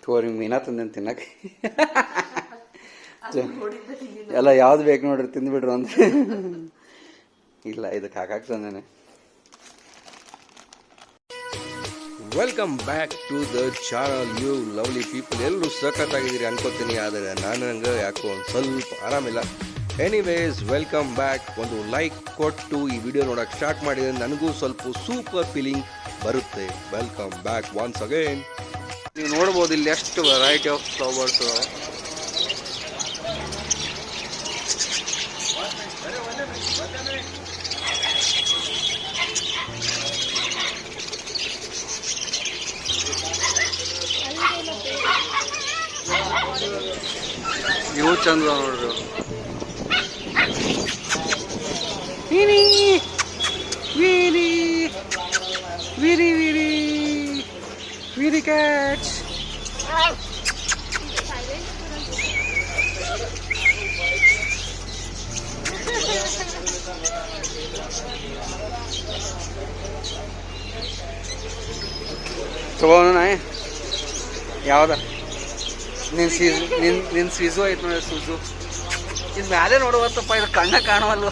ತೋರಿ ಮೀನಾ ತಂದೇನು ತಿನ್ನಕ್ಕೆ ಎಲ್ಲ ಯಾವ್ದು ಬೇಕು ನೋಡ್ರಿ ತಿಂದ್ಬಿಡ್ರು ಅಂತ ಇಲ್ಲ ಇದಕ್ಕೆ ಹಾಕಕ್ಕೆ ತಂದೇನೆ. Welcome back to the channel you lovely people. ಎಲ್ಲರೂ ಸಖತ್ತಾಗಿದ್ದೀರಿ ಅನ್ಕೋತೀನಿ, ಆದರೆ ನನಗೆ ಯಾಕೋ ಒಂದು ಸ್ವಲ್ಪ ಆರಾಮಿಲ್ಲ. Anyways welcome back. ಒಂದು ಲೈಕ್ ಕೊಟ್ಟು ಈ ವಿಡಿಯೋ ನೋಡೋಕೆ ಸ್ಟಾರ್ಟ್ ಮಾಡಿದರೆ ನನಗೂ ಸ್ವಲ್ಪ ಸೂಪರ್ ಫೀಲಿಂಗ್ ಬರುತ್ತೆ. Welcome back once again. ನೀವು ನೋಡ್ಬೋದು ಇಲ್ಲಿ ಎಷ್ಟು ವೆರೈಟಿ ಆಫ್ ಫ್ಲವರ್ಸ್. ಇವು ಚಂದ ನೋಡ್ರಿ. ವಿರಿ ವಿರಿ ವಿರಿ ವಿರಿ ವಿರಿ ಕ್ಯಾಚ್. ತಗೋಣ ಯಾವ್ದ ನಿನ್ ಸೀಸು ಐತೆ ನೋಡಿ. ಸೂಸು ಇದು ಮ್ಯಾಲೆ ನೋಡುವತ್ತಪ್ಪ, ಇದು ಕಣ್ಣ ಕಾಣುವಲ್ವ.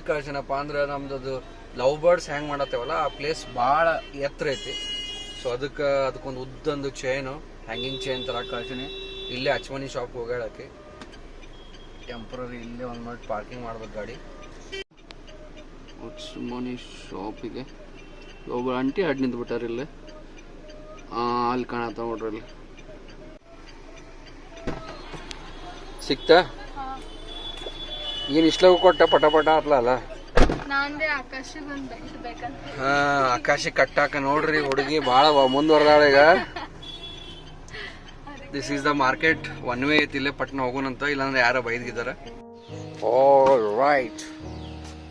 ಕಳ್ಸೇನಪ್ಪ ಅಂದ್ರೆ ನಮ್ದು ಲವ್ ಬರ್ಡ್ಸ್ ಹ್ಯಾಂಗ್ ಮಾಡತ್ತೇವಲ್ಲ, ಆ ಪ್ಲೇಸ್ ಭಾಳ ಎತ್ತರ ಐತಿ. ಸೊ ಅದಕ್ಕೊಂದು ಉದ್ದೊಂದು ಚೈನು, ಹ್ಯಾಂಗಿಂಗ್ ಚೈನ್ ಥರ ಕಳ್ಸೀನಿ. ಇಲ್ಲೇ ಅಚ್ಮನಿ ಶಾಪ್ ಹೋಗ್ಯಾಳಕ್ಕೆ ಟೆಂಪ್ರರಿ ಇಲ್ಲೇ ಒಂದು ಮಾಡಿ ಪಾರ್ಕಿಂಗ್ ಮಾಡ್ಬೇಕು ಗಾಡಿ. ಅಚ್ಮನಿ ಶಾಪಿಗೆ ಒಬ್ಬ ಆಂಟಿ ಅಡ್ ನಿಂತ್ಬಿಟ್ಟಾರ ಇಲ್ಲೇ. ಅಲ್ಲಿ ಕಾಣತ್ತ ನೋಡ್ರಿ, ಅಲ್ಲಿ ಸಿಕ್ತಾ? ಏನು ಇಷ್ಟಲಾಗ ಕೊಟ್ಟ ಪಟ ಪಟ ಅಲ್ಲ. ಆಕಾಶಕ್ಕೆ ಕಟ್ಟಾಕ ನೋಡ್ರಿ ಹುಡುಗಿ ಭಾಳ ಮುಂದುವರೆದಾಳ ಈಗ. This is the market. One way ಐತಿ, ಇಲ್ಲೇ ಪಟ್ನ ಹೋಗೋಣಂತ, ಇಲ್ಲಾಂದ್ರೆ ಯಾರ ಬೈದಿದ್ದಾರೆ. All right.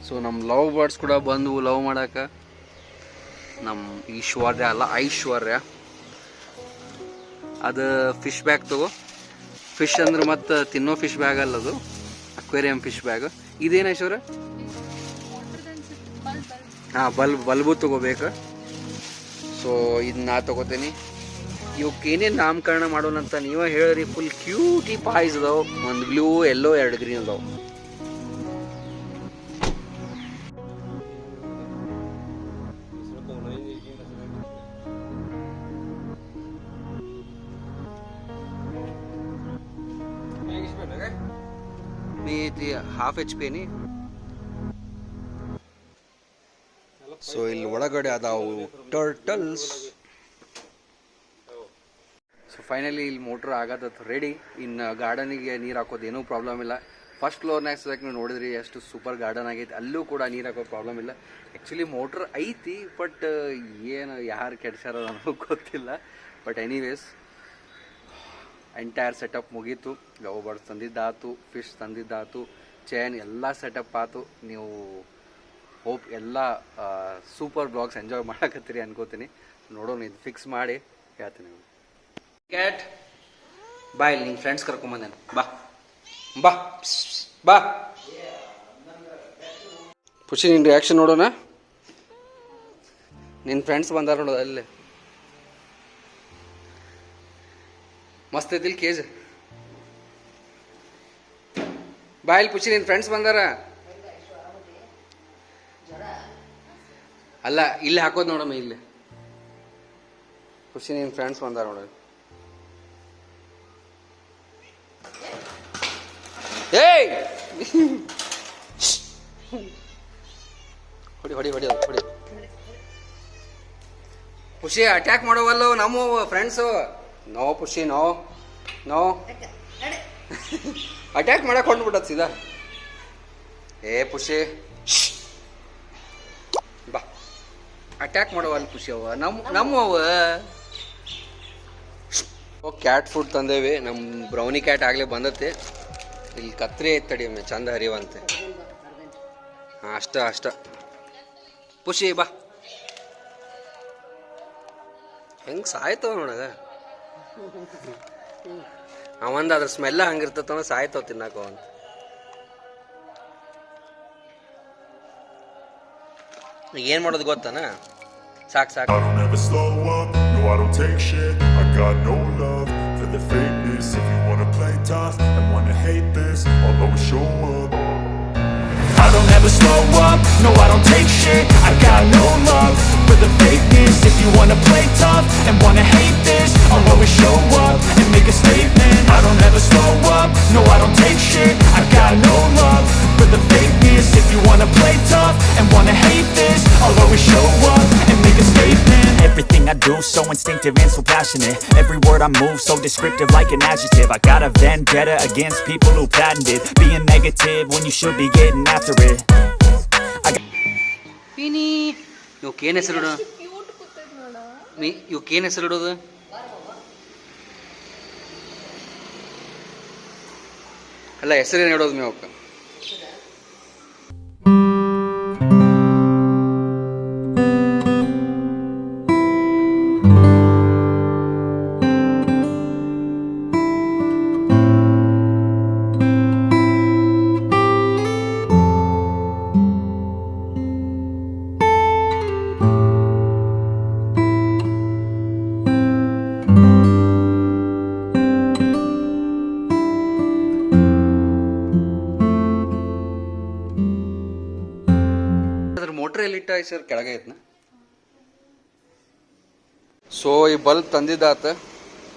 ಸೊ ನಮ್ಮ ಲವ್ ಬರ್ಡ್ಸ್ ಕೂಡ ಬಂದು ಲವ್ ಮಾಡಾಕ. ನಮ್ಮ ಈಶ್ವರ್ಯ ಅಲ್ಲ, ಐಶ್ವರ್ಯ. ಅದು ಫಿಶ್ ಬ್ಯಾಗ್ ತಗೋ. ಫಿಶ್ ಅಂದ್ರೆ ಮತ್ತೆ ತಿನ್ನೋ ಫಿಶ್ ಬ್ಯಾಗ್ ಅಲ್ಲ, ಅದು ಅಕ್ವೇರಿಯಂ ಫಿಶ್ ಬ್ಯಾಗ್. ಇದೇನು ಐಶ್ವರ್ಯ? ಹಾಂ, ಬಲ್ಬು ತಗೋಬೇಕು. ಸೊ ಇದನ್ನ ನಾ ತಗೋತೀನಿ. ಇವಕ್ಕೇನೇನು ನಾಮಕರಣ ಮಾಡೋಣಂತ ನೀವೇ ಹೇಳ್ರಿ. ಫುಲ್ ಕ್ಯೂಟಿ ಪಾಯ್ಸ್ ಅದಾವೆ. ಒಂದು ಬ್ಲೂ, ಯೆಲ್ಲೋ, 2 ಗ್ರೀನ್ ಅದಾವೆ. ಹಾಫ್ HP ನೀ. ಸೊ ಇಲ್ಲಿ ಒಳಗಡೆ ಅದಾವು ಟರ್ಟಲ್ಸ್. ಸೊ ಫೈನಲಿ ಇಲ್ಲಿ ಮೋಟ್ರ್ ಆಗತ್ತ ರೆಡಿ. ಇನ್ನು ಗಾರ್ಡನಿಗೆ ನೀರು ಹಾಕೋದು ಏನೂ ಪ್ರಾಬ್ಲಮ್ ಇಲ್ಲ. ಫಸ್ಟ್ ಫ್ಲೋರ್ನಾಗ ಸದಕ್ಕೆ ನೀವು ನೋಡಿದ್ರಿ ಎಷ್ಟು ಸೂಪರ್ ಗಾರ್ಡನ್ ಆಗೈತಿ. ಅಲ್ಲೂ ಕೂಡ ನೀರು ಹಾಕೋದು ಪ್ರಾಬ್ಲಮ್ ಇಲ್ಲ. ಆ್ಯಕ್ಚುಲಿ ಮೋಟ್ರ್ ಐತಿ, ಬಟ್ ಏನು ಯಾರು ಕೆಡ್ಸ್ಯಾರ ಅನ್ನೋದು ಗೊತ್ತಿಲ್ಲ. ಬಟ್ ಎನಿವೇಸ್ ಎಂಟೈರ್ ಸೆಟಪ್ ಮುಗೀತು. ಲವ್ ಬರ್ಡ್ಸ್ ತಂದಿದ್ದಾತು, ಫಿಶ್ ತಂದಿದ್ದಾತು, ಚೈನ್ ಎಲ್ಲ ಸೆಟಪ್ ಆಯ್ತು. ನೀವು ಹೋಪ್ ಎಲ್ಲ ಸೂಪರ್ ಬ್ಲಾಗ್ಸ್ ಎಂಜಾಯ್ ಮಾಡಕತ್ತೀರಿ ಅನ್ಕೋತೀನಿ. ನೋಡೋಣ, ಇದು ಫಿಕ್ಸ್ ಮಾಡಿ ಹೇಳ್ತೀನಿ. ಕ್ಯಾಟ್ ಬಾ, ಇಲ್ಲಿ ನಿಮ್ಮ ಫ್ರೆಂಡ್ಸ್ ಕರ್ಕೊಂಬಂದೇನು. ಬಾ ಬಾ ಬಾ. ಖುಷಿ, ನಿನ್ನ ರಿಯಾಕ್ಷನ್ ನೋಡೋಣ. ನಿನ್ನ ಫ್ರೆಂಡ್ಸ್ ಬಂದಾರ ನೋಡೋದು ಅಲ್ಲೇ. ಮಸ್ತ್ ಐತಿಲ್ ಕೇಜ್. ಬಾಯಲ್ಲಿ ಪುಚ್ಚಿ ನಿನ್ನ ಫ್ರೆಂಡ್ಸ್ ಬಂದಾರ. ಅಲ್ಲ ಇಲ್ಲಿ ಹಾಕೋದು ನೋಡಮ್ಮ, ಇಲ್ಲಿ ಖುಷಿ ನಿನ್ನ ಫ್ರೆಂಡ್ಸ್ ಬಂದಾರ ನೋಡ. ಏಯ್ ಹೊಡಿ ಹೊಡಿ ಹೊಡಿ ಹೊಡಿ. ಖುಷಿ ಅಟ್ಯಾಕ್ ಮಾಡೋವಲ್ಲ ನಮ್ಮ ಫ್ರೆಂಡ್ಸು. ನೋ ಖುಷಿ, ನೋ ನೋ ಅಟ್ಯಾಕ್ ಮಾಡಕ್ಕೆ ಹೊಂದ್ಬಿಟ್ಟದ ಸೀದಾ. ಏ ಖುಷಿ ಬಾ, ಅಟ್ಯಾಕ್ ಮಾಡೋವಲ್ಲ ಖುಷಿ ಅವ ನಮ್ಮವ. ಕ್ಯಾಟ್ ಫುಡ್ ತಂದೇವಿ. ನಮ್ಮ ಬ್ರೌನಿ ಕ್ಯಾಟ್ ಆಗಲೇ ಬಂದತ್ತೆ. ಇಲ್ಲಿ ಕತ್ರಿ ಐತೆ ತಡಿ ಒಮ್ಮೆ ಚಂದ ಹರಿವಂತೆ. ಹಾಂ ಅಷ್ಟ ಖುಷಿ ಬಾ. ಹೆಂಗೆ ಸಾಯ್ತವ ನೋಡಗ. ಅವಂದ ಅದ್ರ ಸ್ಮೆಲ್ಲ ಹಂಗಿರ್ತವ, ಸಾಯ್ತವ ತಿನ್ನಾಕವ ಅಂತ. ಈಗ ಏನು ಮಾಡೋದು ಗೊತ್ತಾನ? ಸಾಕು ಸಾಕು. I don't ever slow up, no I don't take shit. I got no love for the fakeness. If you wanna play tough and wanna hate this, I'll always show up. I don't ever slow up, no I don't take shit. I got no love for the fakeness. If you wanna play tough and wanna hate this, I'll always show up and make a statement. I don't ever slow up, no I don't take shit. I got no love for the fakeness. If you wanna play tough and wanna hate this, I'll always show up and make a statement. Everything I do so instinctive and so passionate. Every word I move so descriptive like an adjective. I got a vendetta against people who patented being negative when you should be getting after it. ಪೀನಿ ಇವಕ್ಕೇನು ಹೆಸರಿಡು? ಇವಕ್ಕೇನು ಹೆಸರಿಡೋದು? ಅಲ್ಲ ಹೆಸರೇನು ಇಡೋದು ಮೇವಕ್ಕ? Motor ಎಲ್ಲಿಟ್ಟ sir ಕೆಳಗೆ ಐತ್ನ. So ಈ bulb ತಂದಿದ್ದಾತ.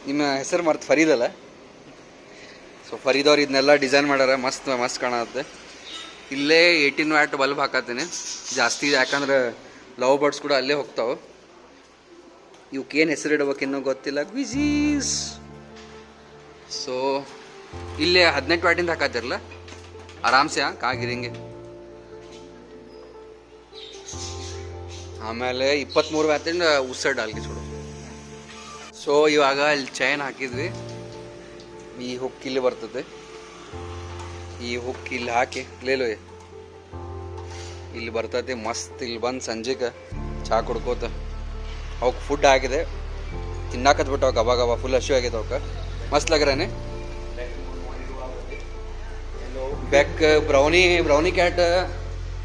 ನಿಮ್ಮ ಹೆಸರು ಮರ್ತು ಫರೀದಲ್ಲ. So ಫರೀದವ್ರು ಇದನ್ನೆಲ್ಲ design ಮಾಡ್ಯಾರ. ಮಸ್ತ್ ಮಸ್ತ್ ಕಾಣತ್ತೆ. ಇಲ್ಲೇ 18 ವ್ಯಾಟ್ ಬಲ್ಬ್ ಹಾಕತ್ತೀನಿ ಜಾಸ್ತಿ, ಯಾಕಂದ್ರೆ ಲವ್ ಬರ್ಡ್ಸ್ ಕೂಡ ಅಲ್ಲೇ ಹೋಗ್ತಾವೆ. ಇವಕ್ಕೇನು ಹೆಸರು ಇಡ್ಬೇಕು ಇನ್ನೂ ಗೊತ್ತಿಲ್ಲ. ವಿಜೀಸ್. ಸೊ ಇಲ್ಲೇ 18 ವ್ಯಾಟಿಂದ ಹಾಕತ್ತಿರಲ್ಲ ಆರಾಮ್ಸೆ ಕಾಗಿರಿಂಗೆ. ಆಮೇಲೆ 23 ವ್ಯಾಟಿಂದ ಉಸ್ಸಡ್ ಅಲ್ಗೆ ಸುಡು. ಸೊ ಇವಾಗ ಇಲ್ಲಿ ಚೈನ್ ಹಾಕಿದ್ವಿ. ಈ ಹುಕ್ ಇಲ್ಲಿ ಬರ್ತದೆ. ಈ ಹುಕ್ ಇಲ್ಲಿ ಹಾಕಿ ಲೇಲೋ ಇಲ್ಲಿ ಬರ್ತೈತಿ. ಮಸ್ತ್ ಇಲ್ಲಿ ಬಂದು ಸಂಜೆಗೆ ಚಹಾ ಕುಡ್ಕೋತ ಅವಕ್ಕೆ ಫುಡ್ ಹಾಕಿದೆ. ತಿನ್ನಾಕತ್ಬಿಟ್ಟು ಅವಕ್ಕೆ ಅವಾಗ ಫುಲ್ ಹಸಿವು ಆಗಿದೆ ಅವಕ್ಕೆ. ಮಸ್ತ್ ಲಗ್ರಾನೆ. ಬೆಕ್ ಬ್ರೌನಿ ಕ್ಯಾಟ್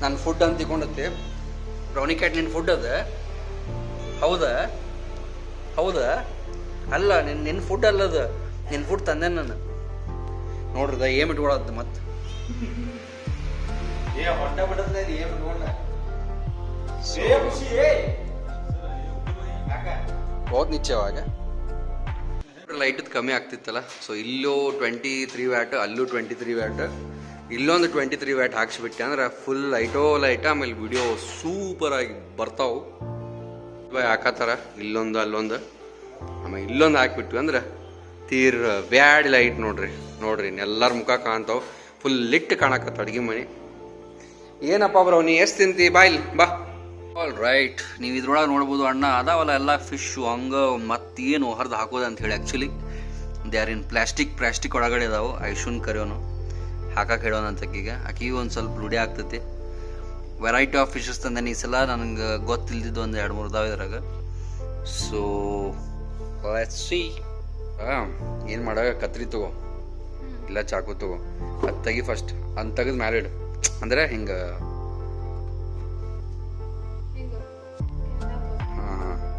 ನನ್ನ ಫುಡ್ ಅಂತ ತಿಳ್ಕೊಂಡತ್ತೆ. ಬ್ರೌನಿ ಕ್ಯಾಟ್ ನಿನ್ನ ಫುಡ್ ಅದ? ಹೌದಾ ಹೌದಾ? ಅಲ್ಲ ನಿನ್ನ ಫುಡ್ ಅಲ್ಲದ, ನಿನ್ನ ಫುಡ್ ತಂದೆ ನಾನು ನೋಡ್ರದ. ಏಮ್ ಇಟ್ಕೊಳತ್ತ ಮತ್ತೆ बहुत नीचे ಆವಾಗ ಲೈಟದ್ದು ಕಮ್ಮಿ ಆಗ್ತಿತ್ತಲ್ಲ. ಸೊ ಇಲ್ಲೂ 23 ವ್ಯಾಟ್, ಅಲ್ಲೂ 23 ವ್ಯಾಟ್, ಇಲ್ಲೊಂದು 23 ವ್ಯಾಟ್ ಹಾಕ್ಸಿಬಿಟ್ಟೆ ಅಂದ್ರೆ ಫುಲ್ ಲೈಟ್. ಆಮೇಲೆ ವಿಡಿಯೋ ಸೂಪರಾಗಿ ಬರ್ತಾವೆ. ಹಾಕತ್ತಾರ ಇಲ್ಲೊಂದು ಅಲ್ಲೊಂದು, ಆಮೇಲೆ ಇಲ್ಲೊಂದು ಹಾಕ್ಬಿಟ್ವಿ ಅಂದ್ರೆ ತೀರ್ ಬ್ಯಾಡ್ ಲೈಟ್. ನೋಡ್ರಿ ಎಲ್ಲರ ಮುಖ ಕಾಣ್ತಾವೆ. ಫುಲ್ ಲಿಟ್ ಕಾಣಕತ್ತ ಅಡುಗೆ ಮನೆ. ಏನಪ್ಪ ಬ್ರೋ ನೀ ಎಷ್ಟು ತಿಂತಿ? ಬಾಯ್ಲಿ ಬಾ. ಆಲ್ ರೈಟ್, ನೀವು ಇದ್ರೊಳಗೆ ನೋಡ್ಬೋದು ಅಣ್ಣ ಅದಾವಲ್ಲ ಎಲ್ಲ ಫಿಶ್ಶು ಹಂಗೆ ಮತ್ತೇನು ಹರಿದು ಹಾಕೋದು ಅಂತ ಹೇಳಿ. Actually they are in plastic ಒಳಗಡೆ ಇದಾವೆ. ಐಶುನ್ ಕರೆಯೋನು ಹಾಕಕ್ಕೆ ಹೇಳೋಣ ಅಂತಕ್ಕೀಗ ಆಕಿಗೆ ಒಂದು ಸ್ವಲ್ಪ ರೂಢಿ ಆಗ್ತೈತಿ. ವೆರೈಟಿ ಆಫ್ ಫಿಶಸ್ ತಂದೇನೆ ಈ ಸಲ. ನನಗೆ ಗೊತ್ತಿಲ್ದಿದ್ದು ಒಂದು 2-3 ಇದಾವೆ ಇದ್ರಾಗ. So let's see. ಏನು ಮಾಡಾಗ ಕತ್ರಿ ತಗೋ ಇಲ್ಲ ಚಾಕು ತಗೋ. ಅದು ತೆಗಿ ಫಸ್ಟ್. ಅಂತ ತೆಗೆದು ಮ್ಯಾಲೆ ಇಡು. ಅಂದರೆ ಹಿಂಗೆ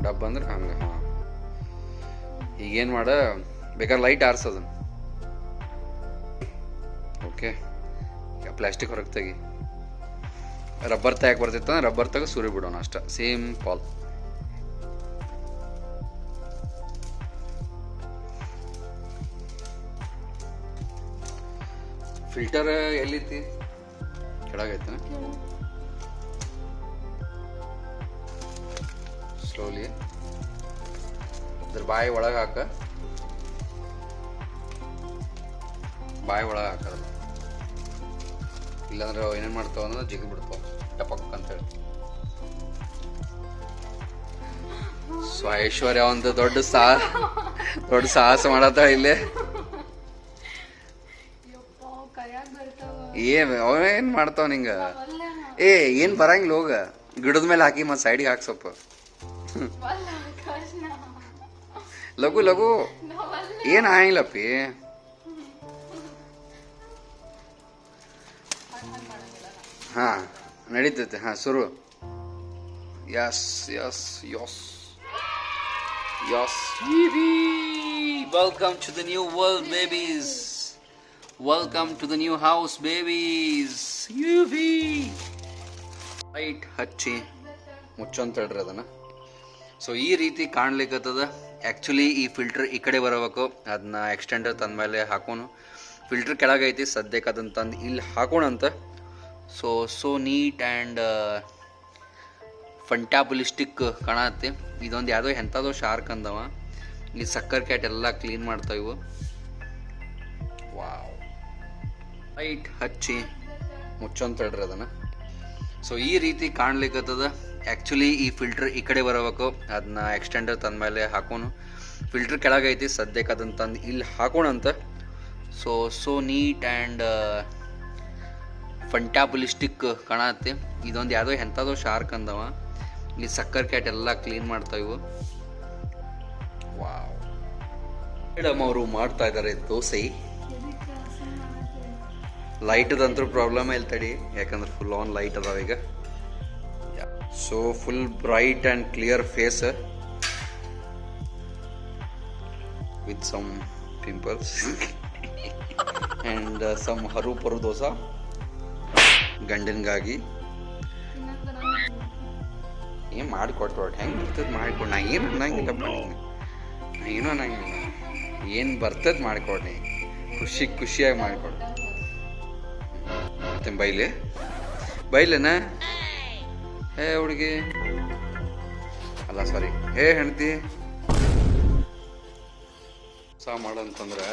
ಡಬ್ಬ ಅಂದ್ರೆ ಹಂಗೆ. ಈಗೇನು ಮಾಡ ಬೇಕಾದ್ರೆ ಲೈಟ್ ಆರಿಸೋದನ್ನು. ಓಕೆ, ಪ್ಲಾಸ್ಟಿಕ್ ಹೊರಗೆ ತೆಗಿ. ರಬ್ಬರ್ ತೆಗಕ್ಕೆ ಬರ್ತಿತ್ತು ಅಂದ್ರೆ ರಬ್ಬರ್ ತೆಗೆ ಸುರಿ ಬಿಡೋಣ ಅಷ್ಟ. ಸೇಮ್ ಪಾಲ್. ಫಿಲ್ಟರ್ ಎಲ್ಲಿತಿ? ಕೆಳಗೈತೆ. ಸ್ಲೋಲಿ ಅದ್ರ ಬಾಯಿ ಒಳಗೆ ಹಾಕ. ಬಾಯಿ ಒಳಗೆ ಹಾಕೋದು, ಇಲ್ಲಾಂದ್ರೆ ಏನೇನು ಮಾಡ್ತಾವ ಅಂದ್ರೆ ಜಿಗಿ ಬಿಡ್ತಾವ ಟಪಕ್ ಅಂತೇಳಿ. ಸೊ ಐಶ್ವರ್ಯ ಒಂದು ದೊಡ್ಡ ಸಾಹಸ ಮಾಡತ್ತ ಇಲ್ಲೇ. ಏನ್ ಮಾಡ್ತಾವ ನಿಂಗ? ಏನ್ ಬರಂಗಿಲ್ಲ, ಹೋಗ ಗಿಡದ ಮೇಲೆ ಹಾಕಿ ಮತ್ತೆ ಸೈಡ್ಗೆ ಹಾಕಿ ಸ್ವಲ್ಪ. ಲಘು ಲಘು ಏನ್ ಆಗಿಲ್ಲಪ್ಪಿ. ಹಾ ನಡೀತೈತೆ. ಹಾ ಶುರು. Yes yes yes yes. Welcome to the new world babies. Welcome to the new house babies. Light ಹಚ್ಚಿ ಮುಚ್ಚಂತ ಹೇಳ್ರಿ ಅದನ್ನು. ಸೊ ಈ ರೀತಿ ಕಾಣ್ಲಿಕ್ಕತ್ತದ. ಆ್ಯಕ್ಚುಲಿ ಈ ಫಿಲ್ಟರ್ ಈ ಕಡೆ ಬರಬೇಕು. ಅದನ್ನ ಎಕ್ಸ್ಟೆಂಡರ್ ತಂದಮೇಲೆ ಹಾಕೋನು. ಫಿಲ್ಟರ್ ಕೆಳಗೈತಿ ಸದ್ಯಕ್ಕೆ, ಅದನ್ನು ತಂದು ಇಲ್ಲಿ ಹಾಕೋಣಂತ. ಸೊ ನೀಟ್ ಆ್ಯಂಡ್ ಫಂಟಾಬುಲಿಸ್ಟಿಕ್ ಕಾಣತ್ತೆ. ಇದೊಂದು ಯಾವುದೋ ಎಂಥದೋ ಶಾರ್ಕ್ ಅಂದವ. ಈ ಸಕ್ಕರ್ ಕ್ಯಾಟ್ ಎಲ್ಲ ಕ್ಲೀನ್ ಮಾಡ್ತಾವ ಇವು. ವಾವ್. ಲೈಟ್ ಹಚ್ಚಿ ಮುಚ್ಚಂತ ಹೇಳ್ರಿ ಅದನ್ನು. ಸೊ ಈ ರೀತಿ ಕಾಣ್ಲಿಕ್ಕತ್ತದ. ಆ್ಯಕ್ಚುಲಿ ಈ ಫಿಲ್ಟರ್ ಈ ಕಡೆ ಬರಬೇಕು. ಅದನ್ನ ಎಕ್ಸ್ಟೆಂಡರ್ ತಂದಮೇಲೆ ಹಾಕೋನು. ಫಿಲ್ಟರ್ ಕೆಳಗೈತಿ ಸದ್ಯಕ್ಕೆ, ಅದನ್ನು ತಂದು ಇಲ್ಲಿ ಹಾಕೋಣಂತ. ಸೊ ನೀಟ್ ಆ್ಯಂಡ್ ಫಂಟಾಬುಲಿಸ್ಟಿಕ್ ಕಾಣತ್ತೆ. ಇದೊಂದು ಯಾವುದೋ ಎಂಥದೋ ಶಾರ್ಕ್ ಅಂದವ. ಈ ಸಕ್ಕರ್ ಕ್ಯಾಟ್ ಎಲ್ಲ ಕ್ಲೀನ್ ಮಾಡ್ತಾವ ಇವು. ವಾವ್. ಮೇಡಮ್ ಅವರು ಮಾಡ್ತಾ ಇದ್ದಾರೆ ದೋಸೆ. ಲೈಟ್ದಂತೂ ಪ್ರಾಬ್ಲಮ್ ಇಲ್ಲ ತಡಿ, ಯಾಕಂದ್ರೆ ಫುಲ್ ಆನ್ ಲೈಟ್ ಅದಾವ ಈಗ. So full bright and clear face with some pimples and some ಹರು ದೋಸಾ ಗಂಡನಿಗಾಗಿ. ಏನು ಮಾಡಿಕೊಟ್ಟು ಹೆಂಗೆ ಬರ್ತದೆ ಮಾಡಿಕೊಡು. ನಾ ಏನು ಅನ್ನಂಗಿಲ್ಲಪ್ಪ, ಏನೂ ಅನ್ನಂಗಿಲ್ಲ. ಏನು ಬರ್ತದೆ ಮಾಡಿಕೊಡಿ, ಖುಷಿಯಾಗಿ ಮಾಡಿಕೊಡು. ಮತ್ತೆ ಬೈಲೇನಾ? ಹುಡುಗಿ ಅಲ್ಲ, ಸಾರಿ, ಹೆಣ್ತಿ ಸಾ ಮಾಡಂತಂದ್ರೆ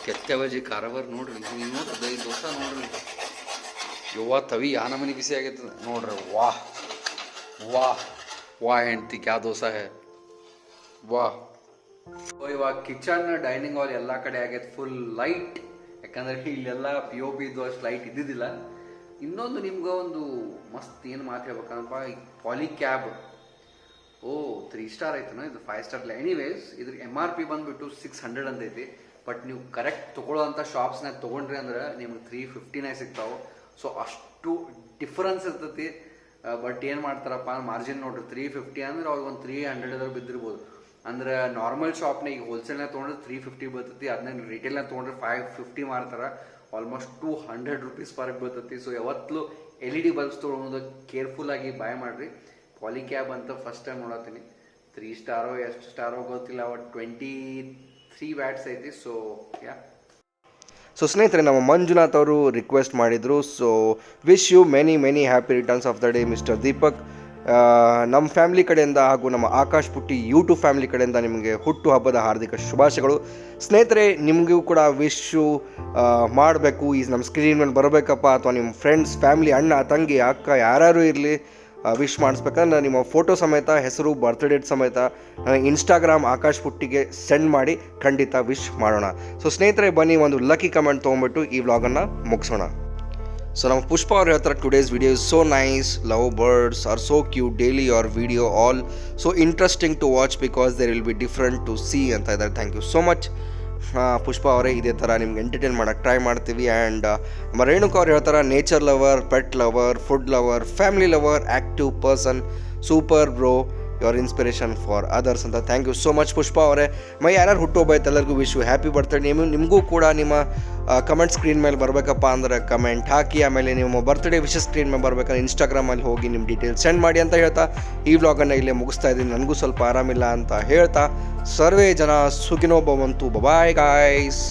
ಕೆತ್ತೆ ಬಜ್ಜಿ ಕಾರವಾರ ನೋಡ್ರಿ. ನೀವು ನೋಡ್ರಿ ದೋಸೆ ನೋಡ್ರಿ. ಯವ್ವ ತವಿ ಯಾ ನಮನಿ ಬಿಸಿ ಆಗೈತದ ನೋಡ್ರಿ. ವಾಹ್ ವಾಹ್ ವಾಹ್ ಹೆಣ್ತಿ ಕ್ಯಾ ದೋಸೆ ಹೇ ವಾಹ್. ಇವಾಗ ಕಿಚನ್ ಡೈನಿಂಗ್ ಹಾಲ್ ಎಲ್ಲ ಕಡೆ ಆಗೈತೆ ಫುಲ್ ಲೈಟ್. ಯಾಕಂದ್ರೆ ಇಲ್ಲೆಲ್ಲ POP ಇದ್ದು ಅಷ್ಟು ಲೈಟ್ ಇದ್ದಿದ್ದಿಲ್ಲ. ಇನ್ನೊಂದು ನಿಮ್ಗೆ ಒಂದು ಮಸ್ತ್ ಏನು ಮಾತು ಹೇಳ್ಬೇಕಂದಪ್ಪ, ಪಾಲಿ ಕ್ಯಾಬ್ 3 ಸ್ಟಾರ್ ಆಯ್ತು. ಇದು 5 ಸ್ಟಾರ್ ಇಲ್ಲ. ಎನಿವೇಸ್ ಇದ್ರ MRP ಬಂದ್ಬಿಟ್ಟು 600 ಅಂತ ಐತಿ. ಬಟ್ ನೀವು ಕರೆಕ್ಟ್ ತೊಗೊಳ್ಳೋಂಥ ಶಾಪ್ಸ್ನಾಗ ತೊಗೊಂಡ್ರಿ ಅಂದ್ರೆ ನಿಮ್ಗೆ 350 ಸಿಗ್ತಾವೆ. ಸೊ ಅಷ್ಟು ಡಿಫ್ರೆನ್ಸ್ ಇರ್ತೈತಿ. ಬಟ್ ಏನು ಮಾಡ್ತಾರಪ್ಪ ಮಾರ್ಜಿನ್ ನೋಡ್ರಿ, 350 ಅಂದ್ರೆ ಅವ್ರಿಗೆ ಒಂದು 300 ಬಿದ್ದಿರ್ಬೋದು. ಅಂದ್ರೆ ನಾರ್ಮಲ್ ಶಾಪ್ನ ಈಗ ಹೋಲ್ಸೇಲ್ನಾಗ ತೊಗೊಂಡ್ರೆ 350 ಬರ್ತೈತಿ. ಅದನ್ನ ರಿಟೇಲ್ನಾಗ ತೊಗೊಂಡ್ರೆ 550 ಮಾರ್ತಾರೆ. ಆಲ್ಮೋಸ್ಟ್ 200 ರೂಪೀಸ್ ಫರಕ್ ಬರ್ತೈತಿ. ಸೊ ಯಾವತ್ತೂ LED ಬಲ್ಬ್ಸ್ ತೊಗೊಳೋದು ಕೇರ್ಫುಲ್ ಆಗಿ ಬಾಯ್ ಮಾಡಿರಿ. ಪಾಲಿಕ್ಯಾಬ್ ಅಂತ ಫಸ್ಟ್ ಟೈಮ್ ನೋಡತ್ತೀನಿ. 3 ಸ್ಟಾರೋ ಎಷ್ಟು ಸ್ಟಾರೋ ಗೊತ್ತಿಲ್ಲ, ಬಟ್ 23 ವ್ಯಾಟ್ಸ್ ಐತಿ. So yeah. ಸೊ ಸ್ನೇಹಿತರೆ, ನಮ್ಮ ಮಂಜುನಾಥ್ ಅವರು ರಿಕ್ವೆಸ್ಟ್ ಮಾಡಿದರು. So wish you many happy returns of the day mister Deepak. ನಮ್ಮ ಫ್ಯಾಮಿಲಿ ಕಡೆಯಿಂದ ಹಾಗೂ ನಮ್ಮ ಆಕಾಶ್ ಪುಟ್ಟಿ ಯೂಟ್ಯೂಬ್ ಫ್ಯಾಮಿಲಿ ಕಡೆಯಿಂದ ನಿಮಗೆ ಹುಟ್ಟು ಹಬ್ಬದ ಹಾರ್ದಿಕ ಶುಭಾಶಯಗಳು. ಸ್ನೇಹಿತರೆ, ನಿಮಗೂ ಕೂಡ ವಿಶ್ಶು ಮಾಡಬೇಕು, ಈ ನಮ್ಮ ಸ್ಕ್ರೀನ್ ಮೇಲೆ ಬರಬೇಕಪ್ಪ, ಅಥವಾ ನಿಮ್ಮ ಫ್ರೆಂಡ್ಸ್, ಫ್ಯಾಮಿಲಿ, ಅಣ್ಣ, ತಂಗಿ, ಅಕ್ಕ ಯಾರು ಇರಲಿ ವಿಶ್ ಮಾಡಿಸ್ಬೇಕಂದ್ರೆ ನಿಮ್ಮ ಫೋಟೋ ಸಮೇತ, ಹೆಸರು, ಬರ್ತ್ ಡೇಟ್ ಸಮೇತ ಇನ್ಸ್ಟಾಗ್ರಾಮ್ ಆಕಾಶ್ ಪುಟ್ಟಿಗೆ ಸೆಂಡ್ ಮಾಡಿ ಖಂಡಿತ ವಿಶ್ ಮಾಡೋಣ. ಸೊ ಸ್ನೇಹಿತರೆ, ಬನ್ನಿ ಒಂದು ಲಕ್ಕಿ ಕಮೆಂಟ್ ತೊಗೊಂಡ್ಬಿಟ್ಟು ಈ ವ್ಲಾಗನ್ನು ಮುಗಿಸೋಣ. ಸೊ ನಮ್ಮ ಪುಷ್ಪ ಅವ್ರು ಹೇಳ್ತಾರೆ, today's video is so nice, love birds are so cute, daily your video also interesting to watch because there will be different to see ಅಂತ ಇದ್ದಾರೆ. Thank you so much Pushpa ಅವರೇ. ಇದೇ ಥರ ನಿಮ್ಗೆ ಎಂಟರ್ಟೈನ್ ಮಾಡೋಕ್ಕೆ ಟ್ರೈ ಮಾಡ್ತೀವಿ. And ನಮ್ಮ ರೇಣುಕಾ ಅವ್ರು ಹೇಳ್ತಾರೆ, nature lover, pet lover, food lover, family lover, active person, super bro, your inspiration for others ಅಂತ. Thank you so much Pushpa ಅವರೇ. ಯಾರ್ಯಾರು ಹುಟ್ಟುಹಬ್ಬ ಐತೆ ಎಲ್ಲರಿಗೂ ವಿಶ್ ಯು ಹ್ಯಾಪಿ ಬರ್ತ್ಡೇ. ನಿಮಗೂ ಕೂಡ ನಿಮ್ಮ ಕಮೆಂಟ್ ಸ್ಕ್ರೀನ್ ಮೇಲೆ ಬರಬೇಕಪ್ಪ ಅಂದರೆ ಕಮೆಂಟ್ ಹಾಕಿ. ಆಮೇಲೆ ನಿಮ್ಮ ಬರ್ತ್ಡೇ ವಿಶಸ್ ಸ್ಕ್ರೀನ್ ಮೇಲೆ ಬರಬೇಕಂದ್ರೆ ಇನ್ಸ್ಟಾಗ್ರಾಮಲ್ಲಿ ಹೋಗಿ ನಿಮ್ಮ ಡೀಟೇಲ್ಸ್ ಸೆಂಡ್ ಮಾಡಿ ಅಂತ ಹೇಳ್ತಾ ಈ ವ್ಲಾಗನ್ನು ಇಲ್ಲೇ ಮುಗಿಸ್ತಾ ಇದ್ದೀನಿ. ನನಗೂ ಸ್ವಲ್ಪ ಆರಾಮಿಲ್ಲ ಅಂತ ಹೇಳ್ತಾ ಸರ್ವೇ ಜನ ಸುಖಿನೋ ಭವಂತು. Bye guys.